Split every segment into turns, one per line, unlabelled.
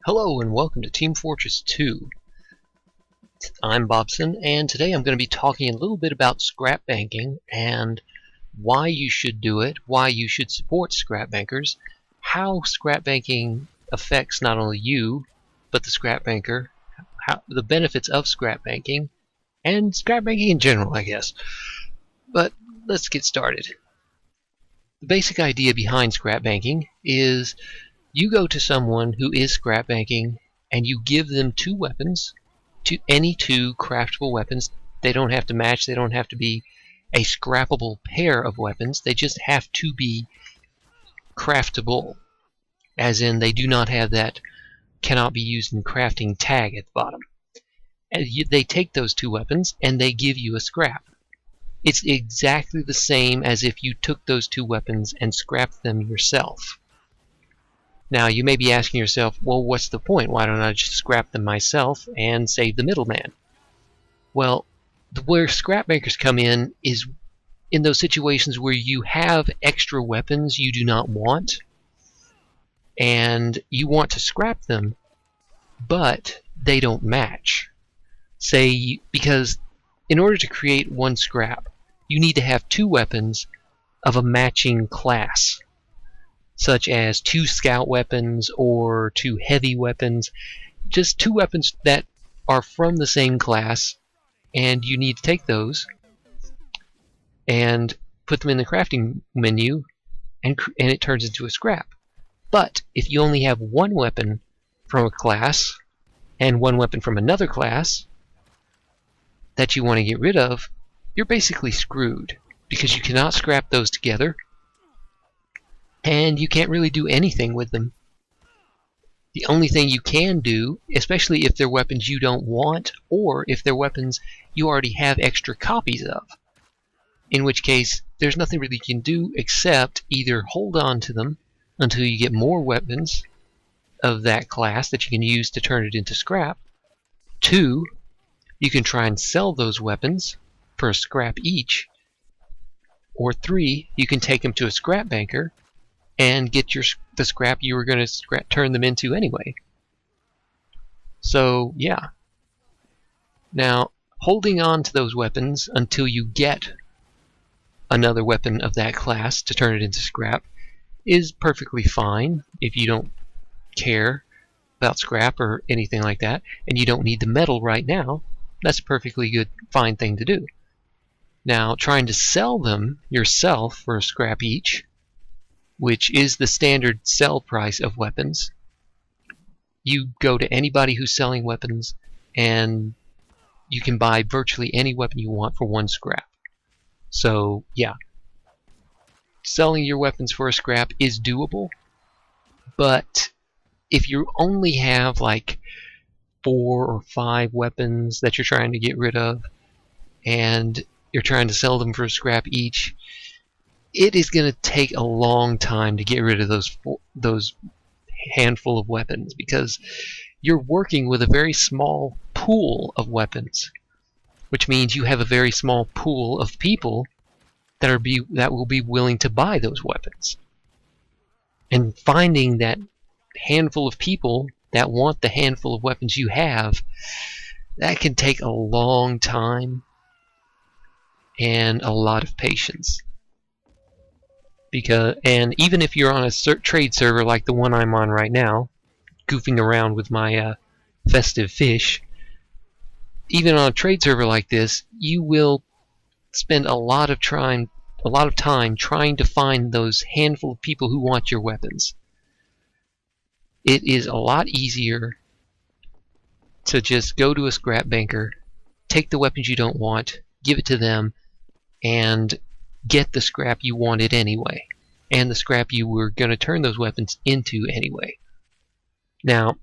Hello and welcome to Team Fortress 2. I'm Bobson, and today I'm going to be talking a little bit about scrap banking and why you should do it, why you should support scrap bankers, how scrap banking affects not only you, but the scrap banker, the benefits of scrap banking, and scrap banking in general, I guess. But let's get started. The basic idea behind scrap banking is you go to someone who is scrap banking and you give them two weapons, any two craftable weapons. They don't have to match, they don't have to be a scrappable pair of weapons, they just have to be craftable, as in they do not have that cannot be used in crafting tag at the bottom. And they take those two weapons and they give you a scrap. It's exactly the same as if you took those two weapons and scrapped them yourself. Now, you may be asking yourself, well, what's the point? Why don't I just scrap them myself and save the middleman? Well, where scrap bankers come in is in those situations where you have extra weapons you do not want, and you want to scrap them, but they don't match. Because in order to create one scrap, you need to have two weapons of a matching class, such as two scout weapons or two heavy weapons, just two weapons that are from the same class, and you need to take those and put them in the crafting menu, and it turns into a scrap. But if you only have one weapon from a class and one weapon from another class that you want to get rid of, you're basically screwed, because you cannot scrap those together, and you can't really do anything with them. The only thing you can do, especially if they're weapons you don't want, or if they're weapons you already have extra copies of, in which case there's nothing really you can do except either hold on to them until you get more weapons of that class that you can use to turn it into scrap. 2, you can try and sell those weapons for a scrap each. Or 3, you can take them to a scrap banker and get the scrap you were going to turn them into anyway. So, yeah. Now, holding on to those weapons until you get another weapon of that class to turn it into scrap is perfectly fine if you don't care about scrap or anything like that, and you don't need the metal right now. That's a perfectly good, fine thing to do. Now, trying to sell them yourself for a scrap each, which is the standard sell price of weapons. You go to anybody who's selling weapons, and you can buy virtually any weapon you want for one scrap. So, yeah. Selling your weapons for a scrap is doable, but if you only have like 4 or 5 weapons that you're trying to get rid of, and you're trying to sell them for a scrap each, it is going to take a long time to get rid of those handful of weapons, because you're working with a very small pool of weapons, which means you have a very small pool of people that will be willing to buy those weapons. And finding that handful of people that want the handful of weapons you have, that can take a long time and a lot of patience. And even if you're on a trade server like the one I'm on right now, goofing around with my festive fish, even on a trade server like this, you will spend a lot of time trying to find those handful of people who want your weapons. It is a lot easier to just go to a scrap banker, take the weapons you don't want, give it to them, and get the scrap you wanted anyway, and the scrap you were going to turn those weapons into anyway. Now,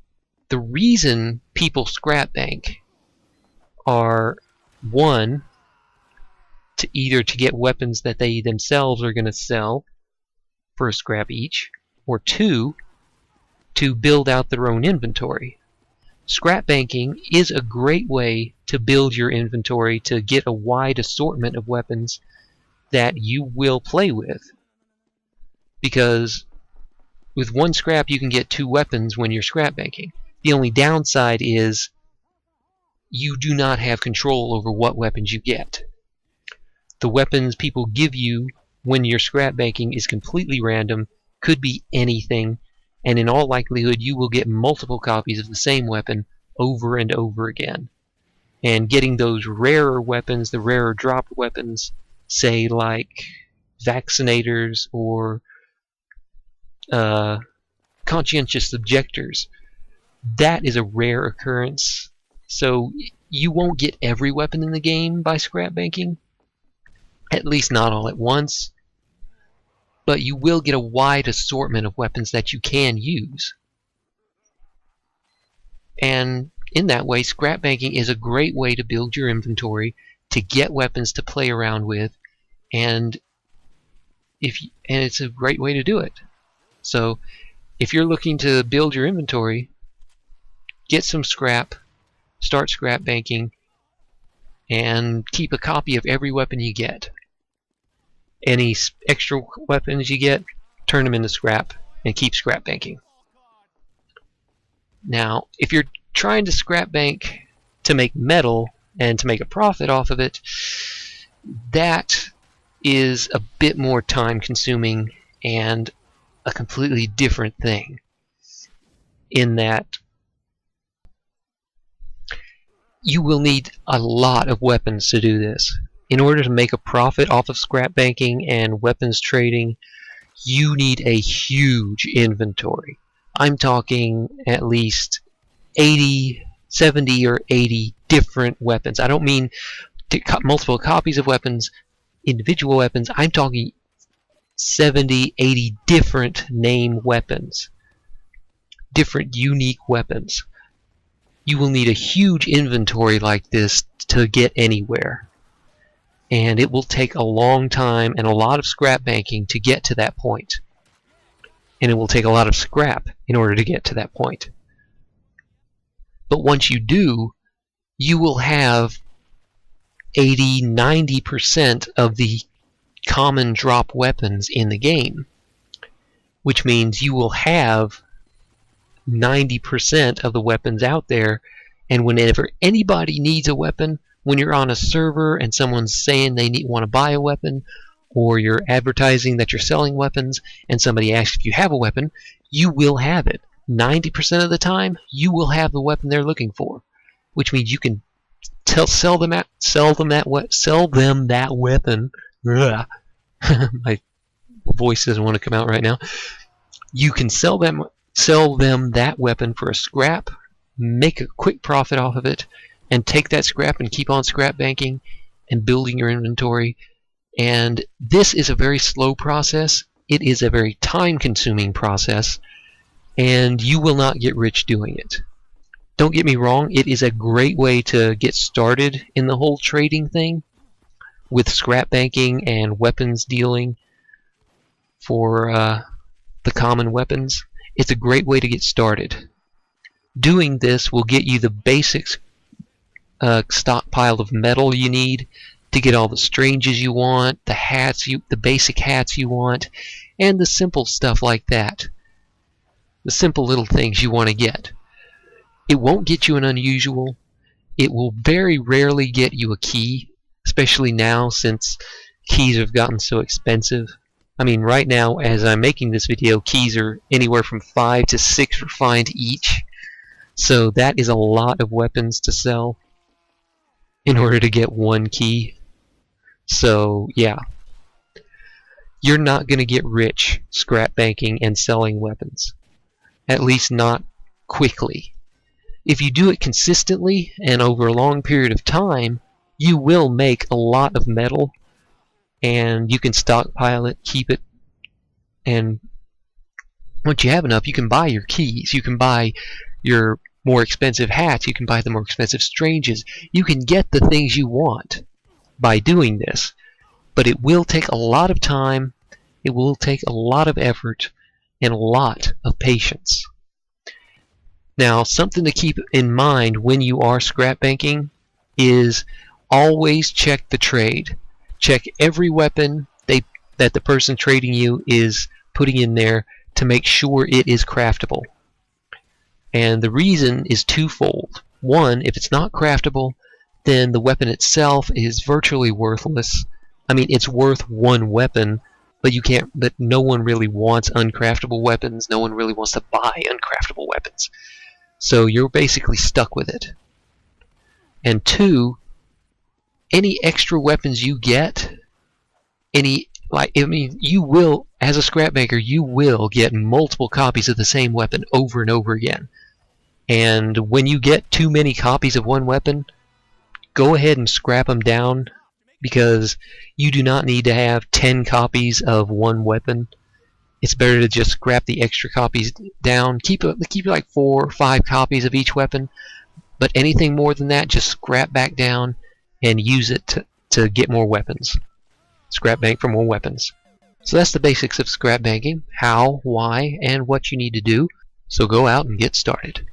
the reason people scrap bank are, 1, to get weapons that they themselves are going to sell for a scrap each, or 2, to build out their own inventory. Scrap banking is a great way to build your inventory, to get a wide assortment of weapons that you will play with, because with one scrap you can get 2 weapons when you're scrap banking. The only downside is you do not have control over what weapons you get. The weapons people give you when you're scrap banking is completely random, could be anything, and in all likelihood you will get multiple copies of the same weapon over and over again. And getting those rarer weapons, the rarer dropped weapons, say like vaccinators or conscientious objectors, that is a rare occurrence. So you won't get every weapon in the game by scrap banking, at least not all at once, but you will get a wide assortment of weapons that you can use. And in that way, scrap banking is a great way to build your inventory, to get weapons to play around with, and it's a great way to do it. So if you're looking to build your inventory, get some scrap, start scrap banking, and keep a copy of every weapon you get. Any extra weapons you get, turn them into scrap and keep scrap banking. Now, if you're trying to scrap bank to make metal and to make a profit off of it, that is a bit more time consuming and a completely different thing, in that you will need a lot of weapons to do this. In order to make a profit off of scrap banking and weapons trading, you need a huge inventory. I'm talking at least 70 or 80 different weapons. I don't mean multiple copies of weapons, individual weapons. I'm talking 70, 80 different name weapons, different unique weapons. You will need a huge inventory like this to get anywhere. And it will take a long time and a lot of scrap banking to get to that point. And it will take a lot of scrap in order to get to that point. But once you do, you will have 80–90% of the common drop weapons in the game, which means you will have 90% of the weapons out there, and whenever anybody needs a weapon, when you're on a server and someone's saying they want to buy a weapon, or you're advertising that you're selling weapons and somebody asks if you have a weapon, you will have it. 90% of the time, you will have the weapon they're looking for, which means you can sell them that weapon. My voice doesn't want to come out right now. You can sell them that weapon for a scrap, make a quick profit off of it, and take that scrap and keep on scrap banking and building your inventory. And this is a very slow process. It is a very time-consuming process, and you will not get rich doing it. Don't get me wrong, it is a great way to get started in the whole trading thing with scrap banking and weapons dealing for the common weapons. It's a great way to get started. Doing this will get you the basics stockpile of metal you need to get all the stranges you want, the basic hats you want, and the simple stuff like that. The simple little things you want to get. It won't get you an unusual. It will very rarely get you a key, especially now since keys have gotten so expensive. I mean, right now, as I'm making this video, keys are anywhere from 5 to 6 refined each. So that is a lot of weapons to sell in order to get one key. So, yeah. You're not going to get rich scrap banking and selling weapons. At least not quickly. If you do it consistently and over a long period of time, you will make a lot of metal, and you can stockpile it, keep it, and once you have enough, you can buy your keys, you can buy your more expensive hats, you can buy the more expensive stranges. You can get the things you want by doing this, but it will take a lot of time, it will take a lot of effort, and a lot of patience. Now, something to keep in mind when you are scrap banking is always check the trade. Check every weapon that the person trading you is putting in there to make sure it is craftable. And the reason is twofold. One, if it's not craftable, then the weapon itself is virtually worthless. I mean, it's worth one weapon, but no one really wants uncraftable weapons. No one really wants to buy uncraftable weapons. So you're basically stuck with it. And two, any extra weapons you get, you will, as a scrap banker, you will get multiple copies of the same weapon over and over again. And when you get too many copies of one weapon, go ahead and scrap them down, because you do not need to have 10 copies of one weapon. It's better to just scrap the extra copies down. Keep like 4 or 5 copies of each weapon, but anything more than that, just scrap back down and use it to get more weapons. Scrap bank for more weapons. So that's the basics of scrap banking: how, why, and what you need to do. So go out and get started.